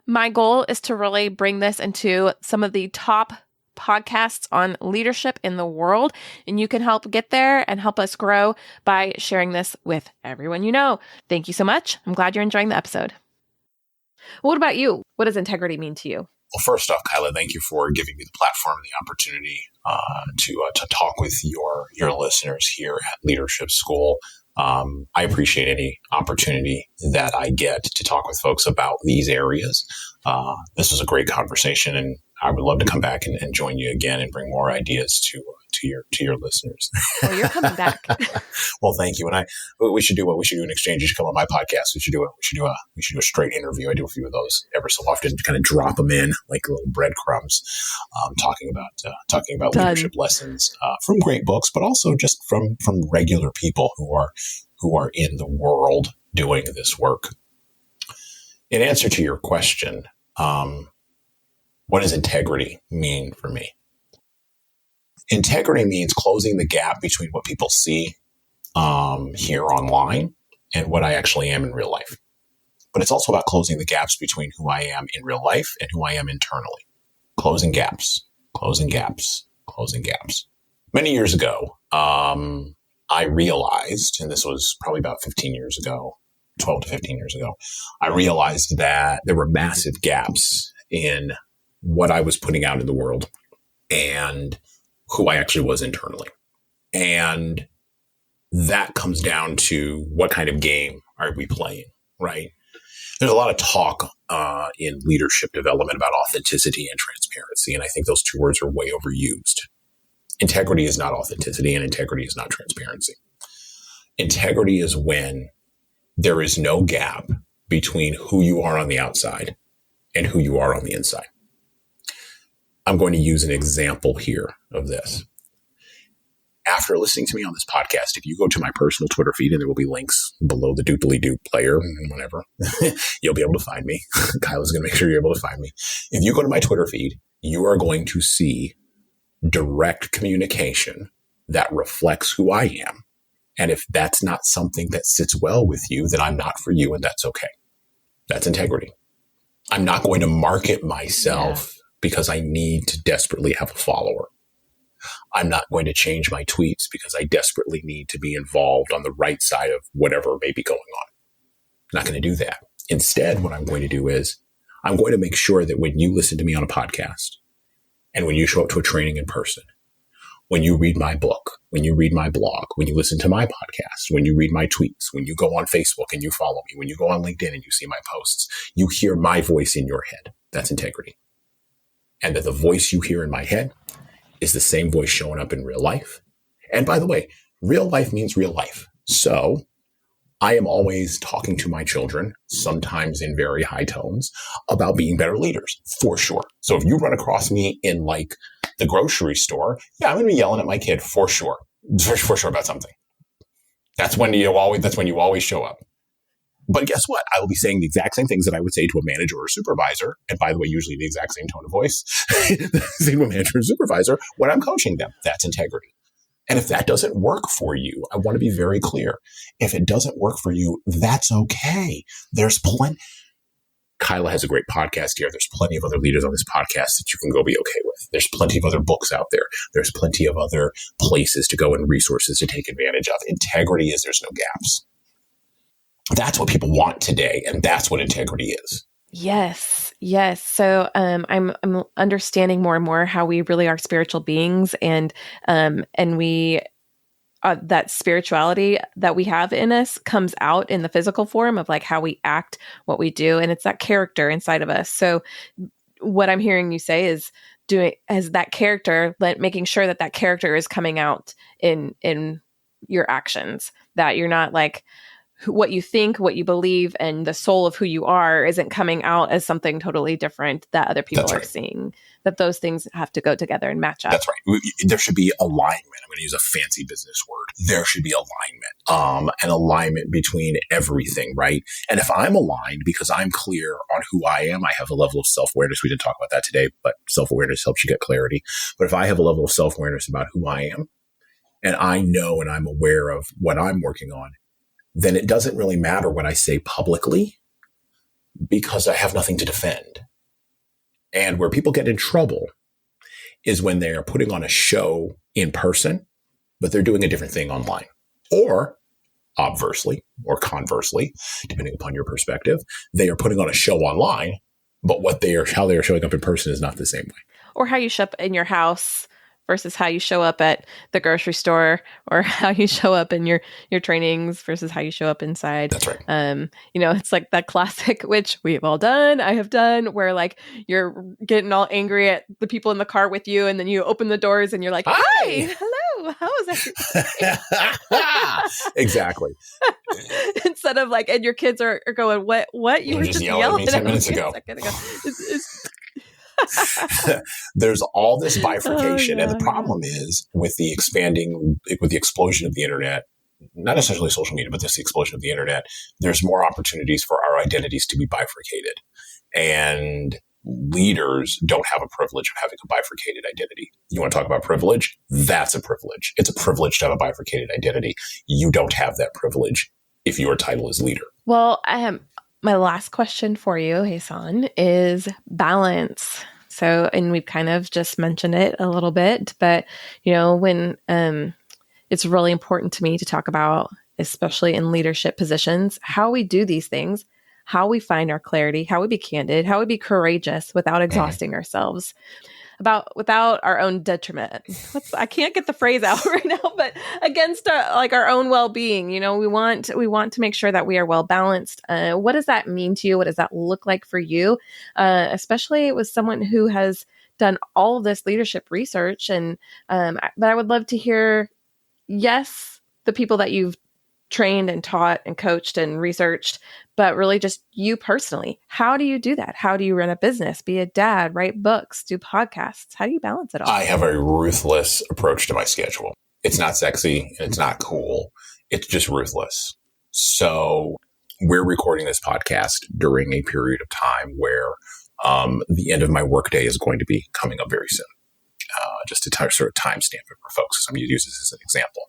My goal is to really bring this into some of the top podcasts on leadership in the world, and you can help get there and help us grow by sharing this with everyone you know. Thank you so much. I'm glad you're enjoying the episode. What about you? What does integrity mean to you? Well, first off, Kyla, thank you for giving me the platform and the opportunity to talk with your listeners here at Leadership School. I appreciate any opportunity that I get to talk with folks about these areas. This was a great conversation, and I would love to come back and join you again and bring more ideas to your listeners. Well, you're coming back. Well, thank you. And we should do an exchange. You should come on my podcast. We should do a straight interview. I do a few of those ever so often to kind of drop them in like little breadcrumbs, talking about leadership lessons from great books, but also just from regular people who are in the world doing this work. In answer to your question, what does integrity mean for me? Integrity means closing the gap between what people see here online and what I actually am in real life. But it's also about closing the gaps between who I am in real life and who I am internally. Closing gaps. Many years ago, I realized, and this was probably about 15 years ago, 12 to 15 years ago, I realized that there were massive gaps in what I was putting out in the world and who I actually was internally. And that comes down to what kind of game are we playing, right? There's a lot of talk in leadership development about authenticity and transparency, and I think those two words are way overused. Integrity is not authenticity, and integrity is not transparency. Integrity is when there is no gap between who you are on the outside and who you are on the inside. I'm going to use an example here of this. After listening to me on this podcast, if you go to my personal Twitter feed, and there will be links below the doodly-doo player and whatever, you'll be able to find me. Kyla's going to make sure you're able to find me. If you go to my Twitter feed, you are going to see direct communication that reflects who I am. And if that's not something that sits well with you, then I'm not for you, and that's okay. That's integrity. I'm not going to market myself because I need to desperately have a follower. I'm not going to change my tweets because I desperately need to be involved on the right side of whatever may be going on. I'm not going to do that. Instead, what I'm going to do is I'm going to make sure that when you listen to me on a podcast and when you show up to a training in person, when you read my book, when you read my blog, when you listen to my podcast, when you read my tweets, when you go on Facebook and you follow me, when you go on LinkedIn and you see my posts, you hear my voice in your head. That's integrity. And that the voice you hear in my head is the same voice showing up in real life. And by the way, real life means real life. So I am always talking to my children, sometimes in very high tones, about being better leaders, for sure. So if you run across me in like the grocery store, yeah, I'm going to be yelling at my kid for sure about something. That's when you always show up. But guess what? I will be saying the exact same things that I would say to a manager or a supervisor. And by the way, usually the exact same tone of voice, say to a manager or supervisor when I'm coaching them. That's integrity. And if that doesn't work for you, I want to be very clear. If it doesn't work for you, that's okay. There's plenty. Kyla has a great podcast here. There's plenty of other leaders on this podcast that you can go be okay with. There's plenty of other books out there. There's plenty of other places to go and resources to take advantage of. Integrity is there's no gaps. That's what people want today. And that's what integrity is. Yes. So I'm understanding more and more how we really are spiritual beings, and we that spirituality that we have in us comes out in the physical form of like how we act, what we do, and it's that character inside of us. So what I'm hearing you say is that character, making sure that character is coming out in your actions, that you're not like what you think, what you believe, and the soul of who you are isn't coming out as something totally different that other people are seeing, that those things have to go together and match up. That's right. There should be alignment. I'm going to use a fancy business word. There should be alignment, an alignment between everything, right? And if I'm aligned because I'm clear on who I am, I have a level of self-awareness. We didn't talk about that today, but self-awareness helps you get clarity. But if I have a level of self-awareness about who I am, and I know and I'm aware of what I'm working on, then it doesn't really matter what I say publicly because I have nothing to defend. And where people get in trouble is when they are putting on a show in person, but they're doing a different thing online. Or obversely or conversely, depending upon your perspective, they are putting on a show online, but how they are showing up in person is not the same way. Or how you show up in your house versus how you show up at the grocery store, or how you show up in your trainings versus how you show up inside. That's right. It's like that classic, which we've all done, I have done, where like you're getting all angry at the people in the car with you, and then you open the doors and you're like, hi, hello, how is that? Exactly. Instead of like, and your kids are going, what? You were just yelling at me 10 minutes ago. There's all this bifurcation. And the problem is with the explosion of the internet, not necessarily social media, but just the explosion of the internet, there's more opportunities for our identities to be bifurcated. And leaders don't have a privilege of having a bifurcated identity. You want to talk about privilege? That's a privilege. It's a privilege to have a bifurcated identity. You don't have that privilege if your title is leader. Well, my last question for you, Jesan, is balance. So, and we've kind of just mentioned it a little bit, but when it's really important to me to talk about, especially in leadership positions, how we do these things, how we find our clarity, how we be candid, how we be courageous without exhausting ourselves, without our own detriment. I can't get the phrase out right now, but against our own well-being. We want to make sure that we are well balanced. What does that mean to you? What does that look like for you? Especially with someone who has done all of this leadership research, but I would love to hear, yes, the people that you've trained and taught and coached and researched, but really just you personally. How do you do that? How do you run a business, be a dad, write books, do podcasts? How do you balance it all? I have a ruthless approach to my schedule. It's not sexy and it's not cool. It's just ruthless. So we're recording this podcast during a period of time where the end of my workday is going to be coming up very soon. Just to sort of timestamp it for folks. So I'm going to use this as an example.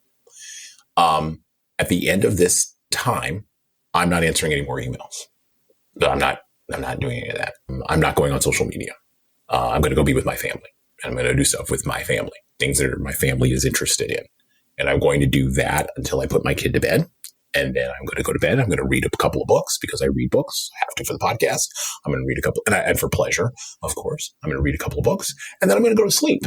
At the end of this time, I'm not answering any more emails. I'm not doing any of that. I'm not going on social media. I'm going to go be with my family. I'm going to do stuff with my family, things that my family is interested in. And I'm going to do that until I put my kid to bed. And then I'm going to go to bed. I'm going to read a couple of books because I read books. I have to for the podcast. I'm going to read a couple, and for pleasure, of course. I'm going to read a couple of books, and then I'm going to go to sleep.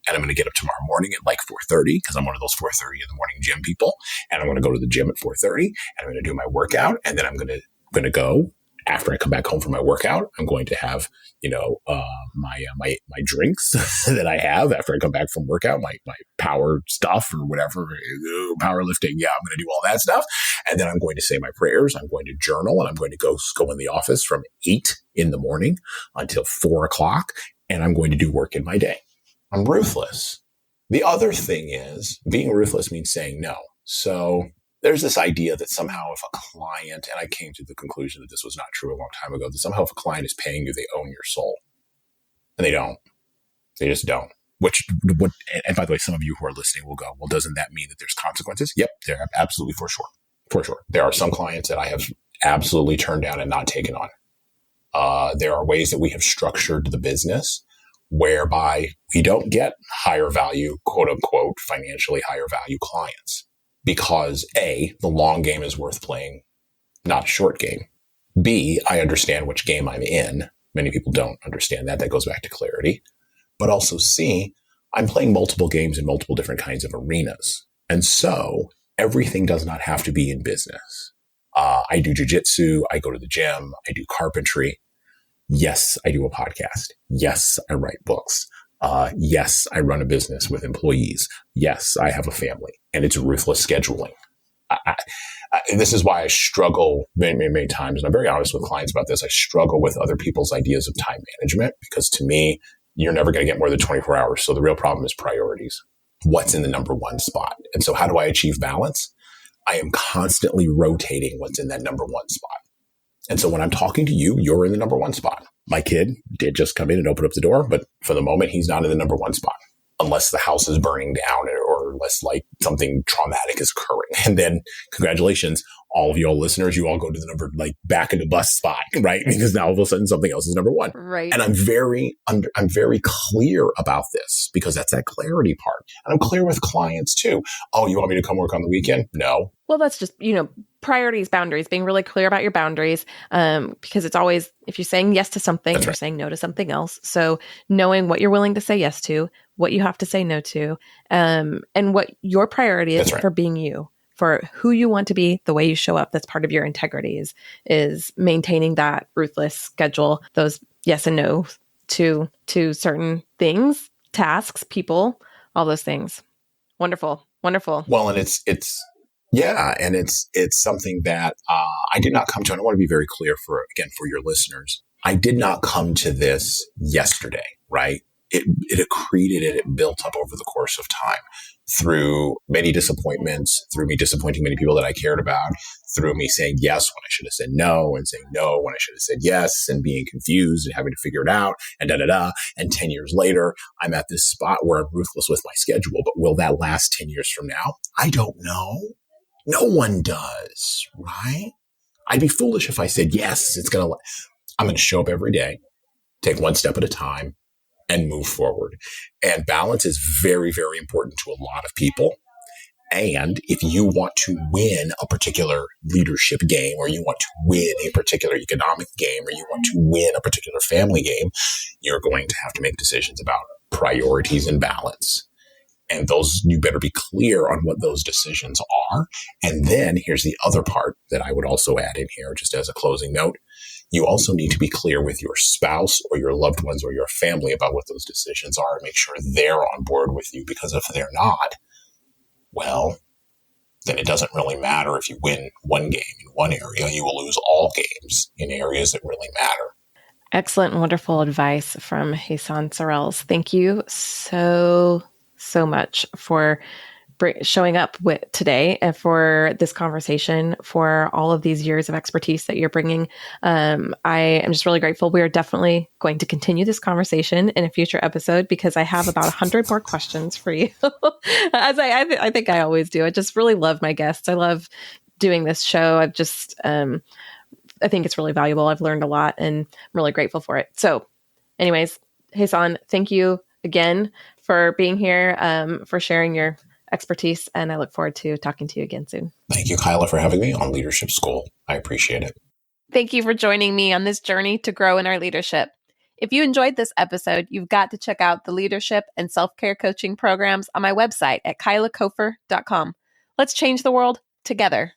And I'm going to get up tomorrow morning at like 4:30 because I'm one of those 4:30 in the morning gym people. And I'm going to go to the gym at 4:30, and I'm going to do my workout. And then I'm going to go after I come back home from my workout. I'm going to have, my drinks that I have after I come back from workout, my power stuff or whatever, powerlifting. Yeah, I'm going to do all that stuff. And then I'm going to say my prayers. I'm going to journal, and I'm going to go in the office from 8 in the morning until 4 o'clock. And I'm going to do work in my day. I'm ruthless. The other thing is being ruthless means saying no. So there's this idea that somehow if a client, and I came to the conclusion that this was not true a long time ago, that somehow if a client is paying you, they own your soul. And they don't. They just don't. And by the way, some of you who are listening will go, well, doesn't that mean that there's consequences? Yep, there absolutely for sure. For sure. There are some clients that I have absolutely turned down and not taken on. There are ways that we have structured the business whereby we don't get higher value, quote unquote, financially higher value clients because A, the long game is worth playing, not a short game. B, I understand which game I'm in. Many people don't understand that. That goes back to clarity. But also C, I'm playing multiple games in multiple different kinds of arenas. And so everything does not have to be in business. I do jujitsu. I go to the gym. I do carpentry. Yes, I do a podcast. Yes, I write books. Yes, I run a business with employees. Yes, I have a family, and it's ruthless scheduling. This is why I struggle many times, and I'm very honest with clients about this. I struggle with other people's ideas of time management because to me, you're never going to get more than 24 hours. So the real problem is priorities. What's in the number one spot? And so how do I achieve balance? I am constantly rotating what's in that number one spot. And so when I'm talking to you, you're in the number one spot. My kid did just come in and open up the door, but for the moment, he's not in the number one spot unless the house is burning down or unless like something traumatic is occurring. And then congratulations, all of y'all listeners, you all go to the number like back into bus spot, right? Because now all of a sudden something else is number one. Right. And I'm very clear about this because that's that clarity part. And I'm clear with clients too. Oh, you want me to come work on the weekend? No. Well, that's just, priorities, boundaries, being really clear about your boundaries, because it's always, if you're saying yes to something, you're saying no to something else. So knowing what you're willing to say yes to, what you have to say no to, and what your priority is for being you, for who you want to be, the way you show up. That's part of your integrity is maintaining that ruthless schedule, those yes and no to certain things, tasks, people, all those things. Wonderful. Well, and it's something that I did not come to. And I want to be very clear for your listeners. I did not come to this yesterday, right? It accreted and it built up over the course of time through many disappointments, through me disappointing many people that I cared about, through me saying yes when I should have said no, and saying no when I should have said yes, and being confused and having to figure it out, and da-da-da. And 10 years later, I'm at this spot where I'm ruthless with my schedule. But will that last 10 years from now? I don't know. No one does, right? I'd be foolish if I said, yes, I'm going to show up every day, take one step at a time, and move forward. And balance is very, very important to a lot of people. And if you want to win a particular leadership game, or you want to win a particular economic game, or you want to win a particular family game, you're going to have to make decisions about priorities and balance. And you better be clear on what those decisions are. And then here's the other part that I would also add in here, just as a closing note. You also need to be clear with your spouse or your loved ones or your family about what those decisions are and make sure they're on board with you. Because if they're not, well, then it doesn't really matter if you win one game in one area. You will lose all games in areas that really matter. Excellent and wonderful advice from Jesan Sorrells. Thank you so much for showing up today and for this conversation, for all of these years of expertise that you're bringing. I am just really grateful. We are definitely going to continue this conversation in a future episode because I have about 100 more questions for you. As I think I always do. I just really love my guests. I love doing this show. I think it's really valuable. I've learned a lot and I'm really grateful for it. So anyways, Jesan, thank you again for being here, for sharing your expertise. And I look forward to talking to you again soon. Thank you, Kyla, for having me on Leadership School. I appreciate it. Thank you for joining me on this journey to grow in our leadership. If you enjoyed this episode, you've got to check out the leadership and self-care coaching programs on my website at kylakofer.com. Let's change the world together.